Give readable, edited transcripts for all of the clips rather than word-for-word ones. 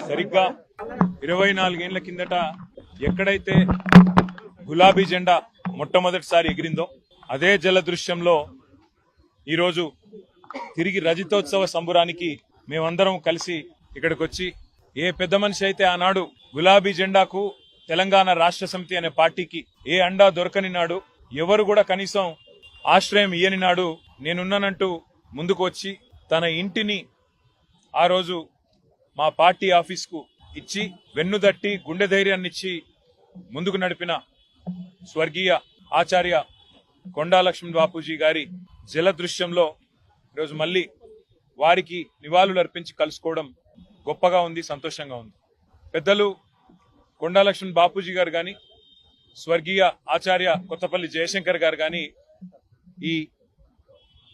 సరిగ్గా 24 ఏళ్ల కిందట ఎక్కడైతే గులాబీ జెండా మొట్టమొదటిసారి ఎగిరిందో అదే జలదృశ్యంలో ఈరోజు తిరిగి రజతోత్సవ సంబురానికి మేమందరం కలిసి ఇక్కడికి వచ్చి ఏ పెద్ద మనిషి అయితే ఆనాడు గులాబీ జెండాకు తెలంగాణ రాష్ట్ర సమితి అనే పార్టీకి ఏ అండా దొరకని నాడు, ఎవరు కూడా కనీసం ఆశ్రయం ఇయ్యని నాడు నేనున్నానంటూ ముందుకు వచ్చి తన ఇంటిని ఆ రోజు మా పార్టీ ఆఫీస్కు ఇచ్చి వెన్నుదట్టి గుండె ధైర్యాన్నిచ్చి ముందుకు నడిపిన స్వర్గీయ ఆచార్య కొండా లక్ష్మణ్ బాపూజీ గారి జలదృశ్యంలో ఈరోజు మళ్ళీ వారికి నివాళులు అర్పించి కలుసుకోవడం గొప్పగా ఉంది, సంతోషంగా ఉంది. పెద్దలు కొండా లక్ష్మణ్ బాపూజీ గారు గాని, స్వర్గీయ ఆచార్య కొత్తపల్లి జయశంకర్ గారు గాని ఈ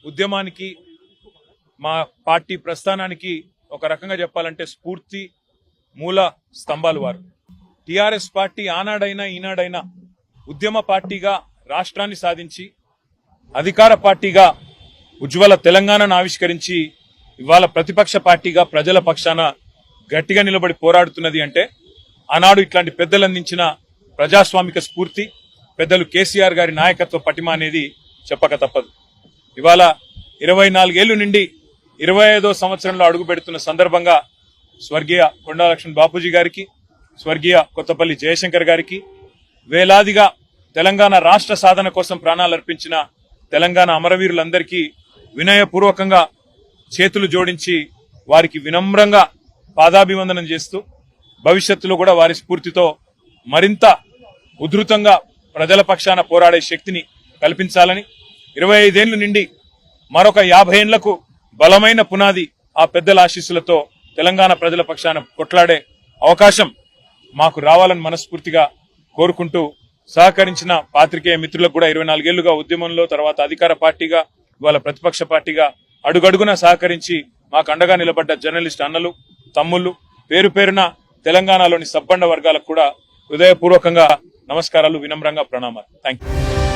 ఉద్యమానికి మా పార్టీ ప్రస్థానానికి ఒక రకంగా చెప్పాలంటే స్ఫూర్తి మూల స్తంభాలు వారు. టిఆర్ఎస్ పార్టీ ఆనాడైనా ఈనాడైనా ఉద్యమ పార్టీగా రాష్ట్రాన్ని సాధించి అధికార పార్టీగా ఉజ్వల తెలంగాణను ఆవిష్కరించి ఇవాళ ప్రతిపక్ష పార్టీగా ప్రజల పక్షాన గట్టిగా నిలబడి పోరాడుతున్నది అంటే ఆనాడు ఇట్లాంటి పెద్దలు అందించిన ప్రజాస్వామిక స్ఫూర్తి, పెద్దలు కేసీఆర్ గారి నాయకత్వ పటిమ అనేది చెప్పక తప్పదు. ఇవాళ 24 ఏళ్లు నుండి 25వ సంవత్సరంలో అడుగు పెడుతున్న సందర్భంగా స్వర్గీయ కొండా లక్ష్మణ్ బాపూజీ గారికి, స్వర్గీయ కొత్తపల్లి జయశంకర్ గారికి, వేలాదిగా తెలంగాణ రాష్ట్ర సాధన కోసం ప్రాణాలు అర్పించిన తెలంగాణ అమరవీరులందరికీ వినయపూర్వకంగా చేతులు జోడించి వారికి వినమ్రంగా పాదాభివందనం చేస్తూ భవిష్యత్తులో కూడా వారి స్ఫూర్తితో మరింత ఉధృతంగా ప్రజల పక్షాన పోరాడే శక్తిని కల్పించాలని, 25 ఏళ్ల నుండి మరొక 50 ఏళ్లకు బలమైన పునాది ఆ పెద్దల ఆశీస్సులతో తెలంగాణ ప్రజల పక్షాన కొట్లాడే అవకాశం మాకు రావాలని మనస్ఫూర్తిగా కోరుకుంటూ సహకరించిన పాత్రికేయ మిత్రులకు కూడా 24 ఏళ్లుగా ఉద్యమంలో, తర్వాత అధికార పార్టీగా, ఇవాళ ప్రతిపక్ష పార్టీగా అడుగడుగునా సహకరించి మాకు అండగా నిలబడ్డ జర్నలిస్ట్ అన్నలు, తమ్ముళ్లు, పేరు పేరున తెలంగాణలోని సబ్బండ వర్గాలకు కూడా హృదయపూర్వకంగా నమస్కారాలు, వినమ్రంగా ప్రణామాలు. Thank you.